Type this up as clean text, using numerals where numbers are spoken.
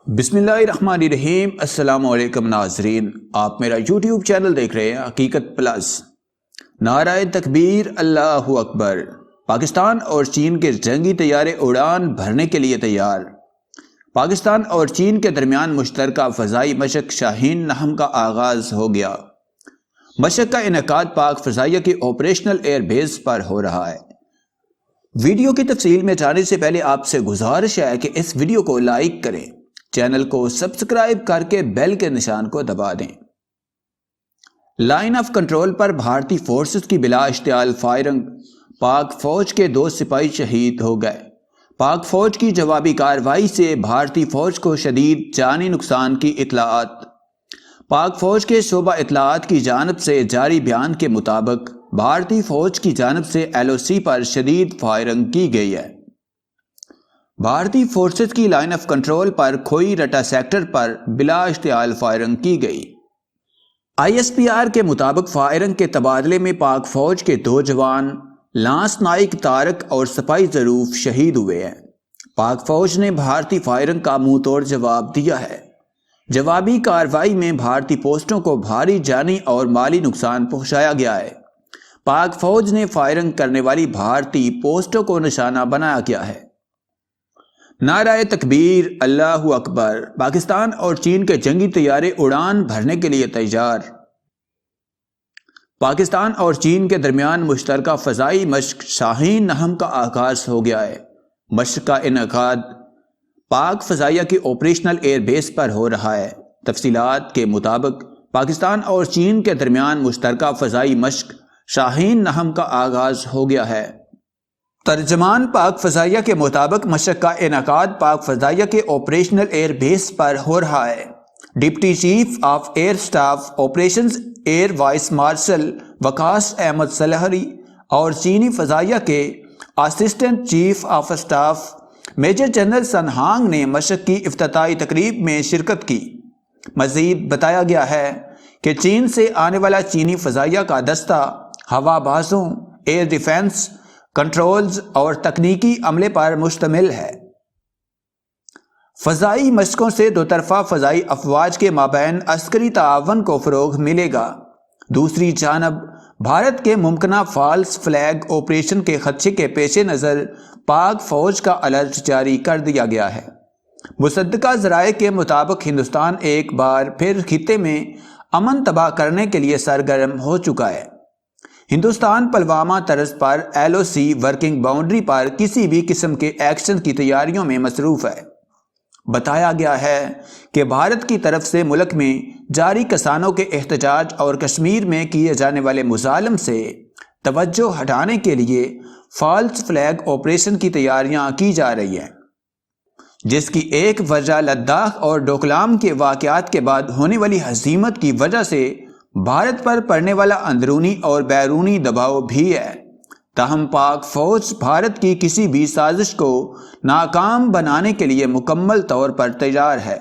بسم اللہ الرحمن الرحیم۔ السلام علیکم ناظرین، آپ میرا یوٹیوب چینل دیکھ رہے ہیں حقیقت پلس۔ نعرہ تکبیر، اللہ اکبر۔ پاکستان اور چین کے جنگی طیارے اڑان بھرنے کے لیے تیار۔ پاکستان اور چین کے درمیان مشترکہ فضائی مشق شاہین نہم کا آغاز ہو گیا۔ مشق کا انعقاد پاک فضائیہ کی آپریشنل ایئر بیس پر ہو رہا ہے۔ ویڈیو کی تفصیل میں جانے سے پہلے آپ سے گزارش ہے کہ اس ویڈیو کو لائک کریں، چینل کو سبسکرائب کر کے بیل کے نشان کو دبا دیں۔ لائن آف کنٹرول پر بھارتی فورسز کی بلا اشتعال فائرنگ، پاک فوج کے 2 سپاہی شہید ہو گئے۔ پاک فوج کی جوابی کارروائی سے بھارتی فوج کو شدید جانی نقصان کی اطلاعات۔ پاک فوج کے شعبہ اطلاعات کی جانب سے جاری بیان کے مطابق بھارتی فوج کی جانب سے LOC پر شدید فائرنگ کی گئی ہے۔ بھارتی فورسز کی لائن آف کنٹرول پر کھوئی رٹا سیکٹر پر بلا اشتعال فائرنگ کی گئی۔ ISPR کے مطابق فائرنگ کے تبادلے میں پاک فوج کے 2 جوان لانس نائک طارق اور سپاہی ظروف شہید ہوئے ہیں۔ پاک فوج نے بھارتی فائرنگ کا منہ توڑ جواب دیا ہے۔ جوابی کارروائی میں بھارتی پوسٹوں کو بھاری جانی اور مالی نقصان پہنچایا گیا ہے۔ پاک فوج نے فائرنگ کرنے والی بھارتی پوسٹوں کو نشانہ بنایا گیا ہے۔ نعرہ تکبیر، اللہ اکبر۔ پاکستان اور چین کے جنگی طیارے اڑان بھرنے کے لیے تیار۔ پاکستان اور چین کے درمیان مشترکہ فضائی مشق شاہین نہم کا آغاز ہو گیا ہے۔ مشق کا انعقاد پاک فضائیہ کی آپریشنل ایئر بیس پر ہو رہا ہے۔ تفصیلات کے مطابق پاکستان اور چین کے درمیان مشترکہ فضائی مشق شاہین نہم کا آغاز ہو گیا ہے۔ ترجمان پاک فضائیہ کے مطابق مشق کا انعقاد پاک فضائیہ کے آپریشنل ایئر بیس پر ہو رہا ہے۔ Deputy chief of air staff operations air vice marshal Waqas Ahmed Sulehri اور چینی فضائیہ کے assistant chief of staff major general Sun Hong نے مشق کی افتتاحی تقریب میں شرکت کی۔ مزید بتایا گیا ہے کہ چین سے آنے والا چینی فضائیہ کا دستہ ہوا بازوں، ایئر ڈیفنس کنٹرولز اور تکنیکی عملے پر مشتمل ہے۔ فضائی مشقوں سے 2 طرفہ فضائی افواج کے مابین عسکری تعاون کو فروغ ملے گا۔ دوسری جانب بھارت کے ممکنہ فالس فلیگ آپریشن کے خدشے کے پیش نظر پاک فوج کا الرٹ جاری کر دیا گیا ہے۔ مصدقہ ذرائع کے مطابق ہندوستان ایک بار پھر خطے میں امن تباہ کرنے کے لیے سرگرم ہو چکا ہے۔ ہندوستان پلوامہ طرز پر LOC ورکنگ باؤنڈری پر کسی بھی قسم کے ایکشن کی تیاریوں میں مصروف ہے۔ بتایا گیا ہے کہ بھارت کی طرف سے ملک میں جاری کسانوں کے احتجاج اور کشمیر میں کیے جانے والے مظالم سے توجہ ہٹانے کے لیے فالس فلیگ آپریشن کی تیاریاں کی جا رہی ہیں، جس کی ایک وجہ لداخ اور ڈوکلام کے واقعات کے بعد ہونے والی ہزیمت کی وجہ سے بھارت پر پڑنے والا اندرونی اور بیرونی دباؤ بھی ہے۔ تاہم پاک فوج بھارت کی کسی بھی سازش کو ناکام بنانے کے لیے مکمل طور پر تیار ہے۔